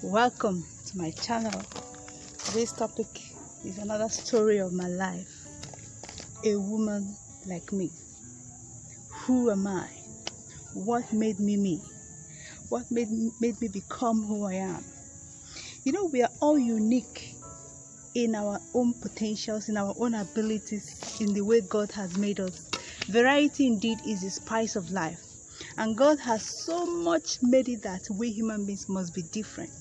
Welcome to my channel. Today's topic is another story of my life. A woman like me. Who am I? What made me me? What made me become who I am? You know, we are all unique in our own potentials, in our own abilities, in the way God has made us. Variety indeed is the spice of life. And God has so much made it that we human beings must be different.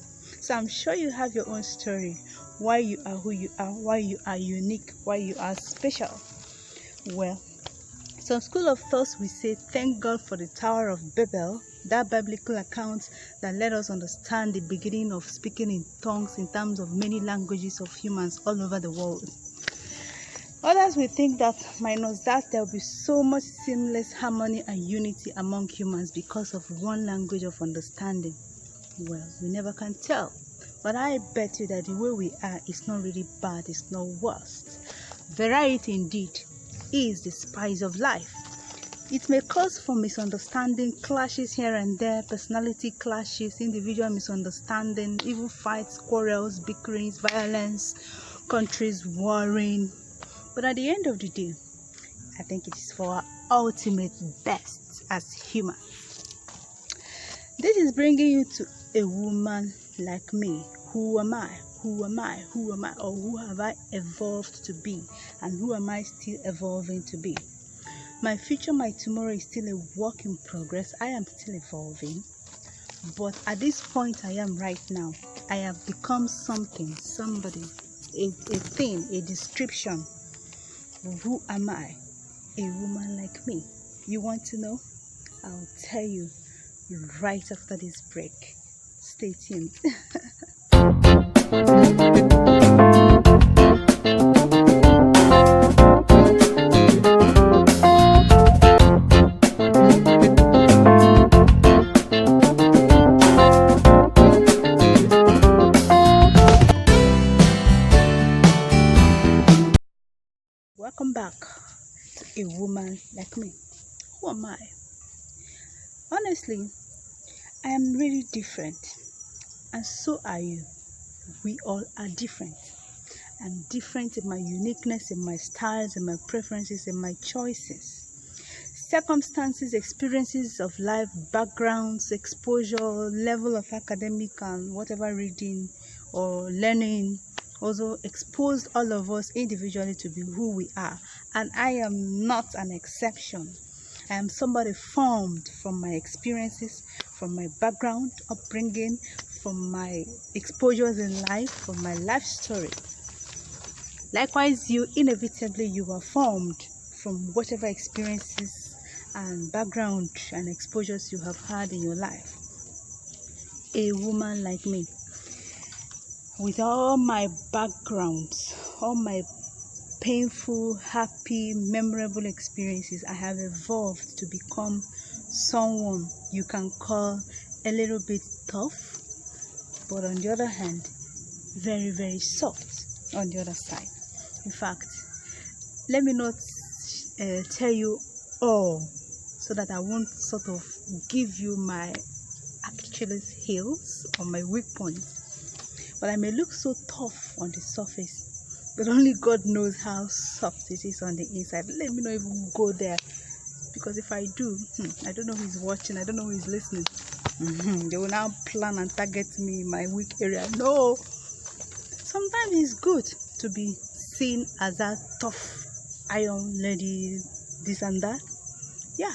So I'm sure you have your own story, why you are who you are, why you are unique, why you are special. Well, some school of thoughts will say, thank God for the Tower of Babel, that biblical account that let us understand the beginning of speaking in tongues in terms of many languages of humans all over the world. Others will think that minus that, there will be so much seamless harmony and unity among humans because of one language of understanding. Well, we never can tell. But I bet you that the way we are is not really bad, it's not worst. Variety indeed is the spice of life. It may cause for misunderstanding, clashes here and there, personality clashes, individual misunderstanding, even fights, quarrels, bickerings, violence, countries warring. But at the end of the day, I think it is for our ultimate best as humans. This is bringing you to a woman like me. Who am I? Who am I? Who am I? Or who have I evolved to be? And who am I still evolving to be? My future, my tomorrow is still a work in progress. I am still evolving. But at this point I am right now, I have become something, somebody, a thing, a description. Who am I? A woman like me. You want to know? I'll tell you right after this break. Stay tuned. Welcome back to a woman like me. Who am I? Honestly, I am really different, and so are you. We all are different. I'm different in my uniqueness, in my styles, in my preferences, in my choices. Circumstances, experiences of life, backgrounds, exposure, level of academic and whatever reading or learning also exposed all of us individually to be who we are. And I am not an exception. I am somebody formed from my experiences, from my background, upbringing, from my exposures in life, from my life story. Likewise, you inevitably you are formed from whatever experiences and background and exposures you have had in your life. A woman like me, with all my backgrounds, all my painful, happy, memorable experiences, I have evolved to become someone you can call a little bit tough, but on the other hand, very, very soft on the other side. In fact, let me not tell you all so that I won't sort of give you my Achilles heels or my weak points. But I may look so tough on the surface, but only God knows how soft it is on the inside. Let me not even go there, because if I do, I don't know who's watching, I don't know who's listening. They will now plan and target me in my weak area. No, sometimes it's good to be seen as that tough iron lady, this and that. Yeah,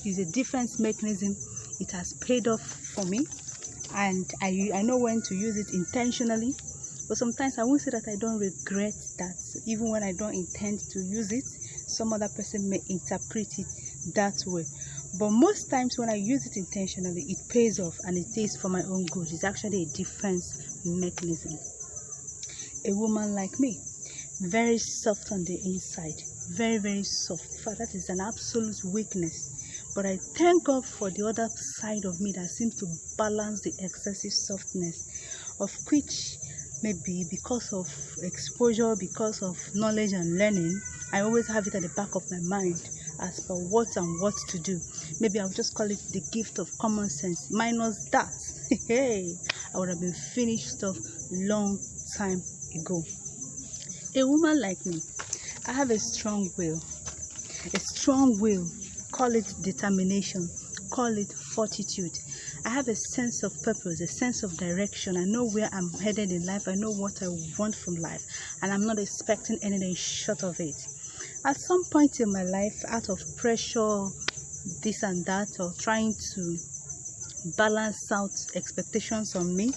it's a defense mechanism. It has paid off for me, and I know when to use it intentionally. But sometimes I won't say that I don't regret that. Even when I don't intend to use it, some other person may interpret it that way. But most times when I use it intentionally, it pays off, and it is for my own good. It's actually a defense mechanism. A woman like me, very soft on the inside, very, very soft. In fact, that is an absolute weakness. But I thank God for the other side of me that seems to balance the excessive softness, of which maybe because of exposure, because of knowledge and learning, I always have it at the back of my mind as per what and what to do. Maybe I'll just call it the gift of common sense. Minus that, hey, I would have been finished stuff long time ago. A woman like me, I have a strong will. A strong will, call it determination, call it fortitude. I have a sense of purpose, a sense of direction. I know where I'm headed in life. I know what I want from life, and I'm not expecting anything short of it. At some point in my life, out of pressure, this and that, or trying to balance out expectations on me,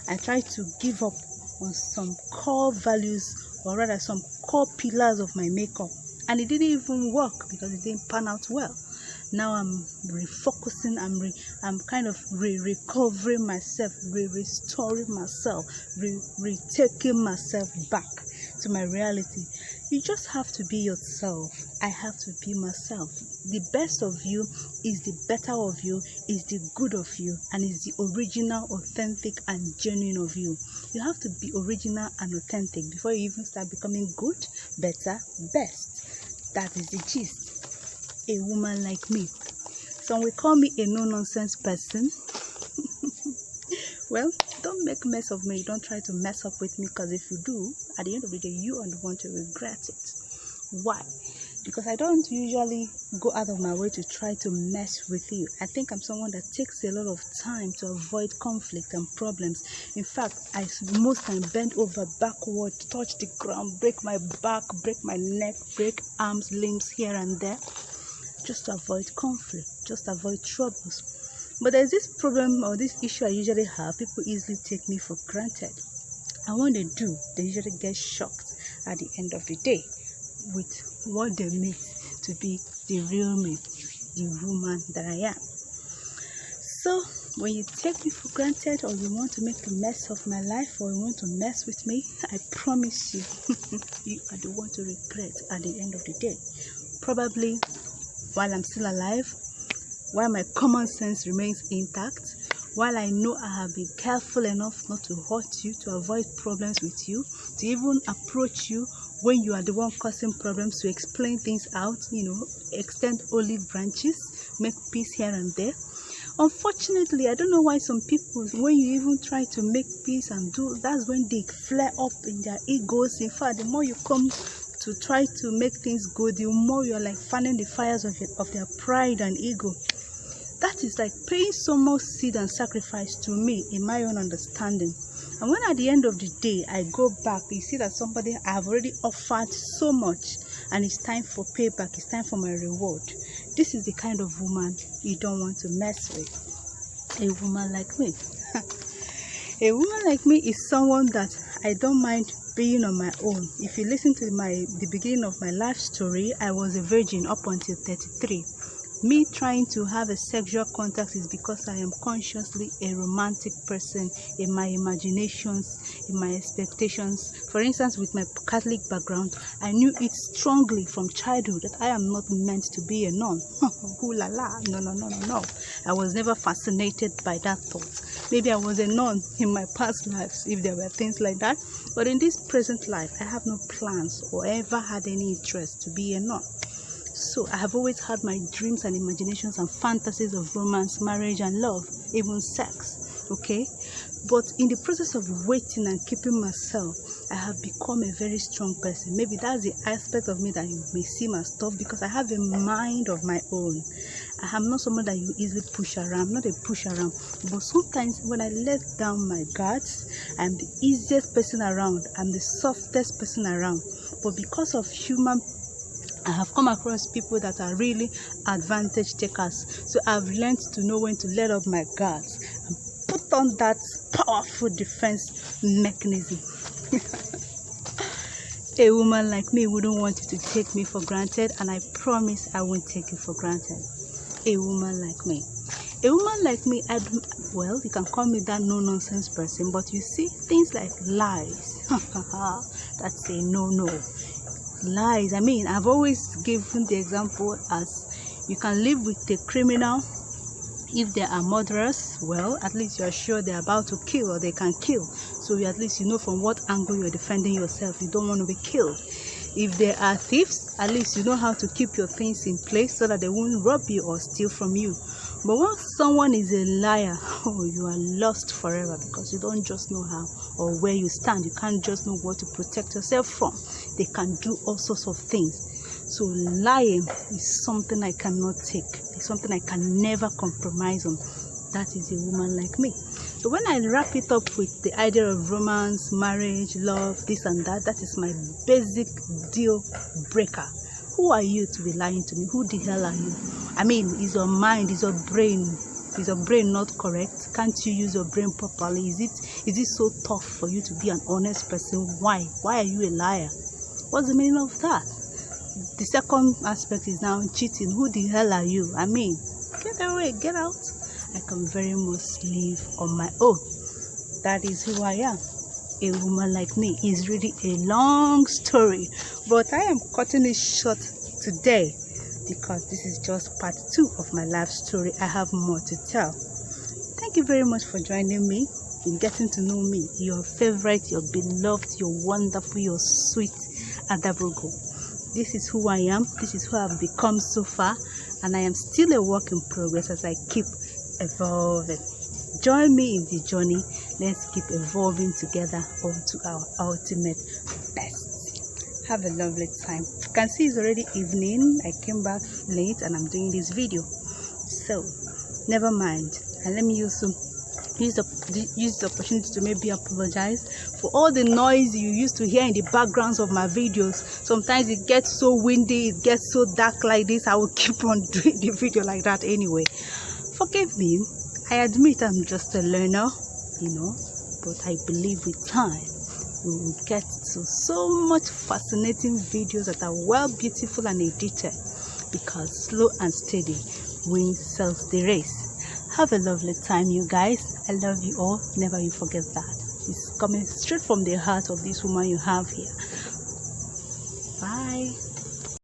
I tried to give up on some core values, or rather some core pillars of my makeup, and it didn't even work because it didn't pan out well. Now I'm refocusing, I'm kind of recovering myself, restoring myself, retaking myself back to my reality. You just have to be yourself. I have to be myself. The best of you is the better of you, is the good of you, and is the original, authentic, and genuine of you. You have to be original and authentic before you even start becoming good, better, best. That is the gist. A woman like me. Some will call me a no-nonsense person. Well, don't make mess of me. Don't try to mess up with me, because if you do, at the end of the day, you are the one to regret it. Why? Because I don't usually go out of my way to try to mess with you. I think I'm someone that takes a lot of time to avoid conflict and problems. In fact, I most time bend over backward, touch the ground, break my back, break my neck, break arms, limbs here and there, just to avoid conflict, just to avoid troubles. But there's this problem or this issue I usually have. People easily take me for granted. And when they do, they usually get shocked at the end of the day with what they meet to be the real me, the woman that I am. So when you take me for granted, or you want to make a mess of my life, or you want to mess with me, I promise you, you are the one to regret at the end of the day. Probably while I'm still alive, while my common sense remains intact, while I know I have been careful enough not to hurt you, to avoid problems with you, to even approach you when you are the one causing problems, to explain things out, extend olive branches, make peace here and there. Unfortunately, I don't know why some people, when you even try to make peace and do, that's when they flare up in their egos. In fact, the more you come to try to make things good, the more you're like fanning the fires of their pride and ego. That is like paying so much seed and sacrifice to me, in my own understanding. And when at the end of the day, I go back, you see that somebody I have already offered so much, and it's time for payback, it's time for my reward. This is the kind of woman you don't want to mess with. A woman like me. A woman like me is someone that I don't mind being on my own. If you listen to the beginning of my life story, I was a virgin up until 33. Me trying to have a sexual contact is because I am consciously a romantic person in my imaginations, in my expectations. For instance, with my Catholic background, I knew it strongly from childhood that I am not meant to be a nun. Ooh la la, no. I was never fascinated by that thought. Maybe I was a nun in my past lives, if there were things like that. But in this present life, I have no plans or ever had any interest to be a nun. So I have always had my dreams and imaginations and fantasies of romance, marriage, and love, even sex, okay? But in the process of waiting and keeping myself, I have become a very strong person. Maybe that's the aspect of me that you may seem as tough, because I have a mind of my own. I am not someone that you easily push around. I'm not a push around. But sometimes when I let down my guards, I'm the easiest person around. I'm the softest person around. But because of I have come across people that are really advantage takers. So I've learned to know when to let up my guards and put on that powerful defense mechanism. A woman like me wouldn't want you to take me for granted, and I promise I won't take you for granted. A woman like me. A woman like me, well, you can call me that no-nonsense person, but you see, things like lies, that's a no-no. Lies. I mean, I've always given the example as you can live with a criminal. If they are murderers, well, at least you are sure they're about to kill, or they can kill. So at least you know from what angle you're defending yourself. You don't want to be killed. If they are thieves, at least you know how to keep your things in place so that they won't rob you or steal from you. But once someone is a liar, oh, you are lost forever, because you don't just know how or where you stand. You can't just know what to protect yourself from. They can do all sorts of things. So lying is something I cannot take. It's something I can never compromise on. That is a woman like me. So when I wrap it up with the idea of romance, marriage, love, this and that, that is my basic deal breaker. Who are you to be lying to me? Who the hell are you? I mean, is your mind, is your brain not correct? Can't you use your brain properly? Is it so tough for you to be an honest person? Why are you a liar? What's the meaning of that? The second aspect is now cheating. Who the hell are you? I mean, get away, get out. I can very much live on my own. That is who I am. A woman like me is really a long story, but I am cutting it short today because this is just part 2 of my life story. I have more to tell. Thank you very much for joining me in getting to know me, your favorite, your beloved, your wonderful, your sweet Adabugo. This is who I am. This is who I've become so far, and I am still a work in progress as I keep evolving. Join me in the journey. Let's keep evolving together onto our ultimate best. Have a lovely time. You can see it's already evening. I came back late and I'm doing this video, so never mind. And let me use the opportunity to maybe apologize for all the noise you used to hear in the backgrounds of my videos. Sometimes it gets so windy, it gets so dark like this. I will keep on doing the video like that anyway. Forgive me. I admit I'm just a learner, but I believe with time we will get to so much fascinating videos that are well, beautiful and edited, because slow and steady wins sells the race. Have a lovely time, you guys. I love you all. Never you forget that. It's coming straight from the heart of this woman you have here.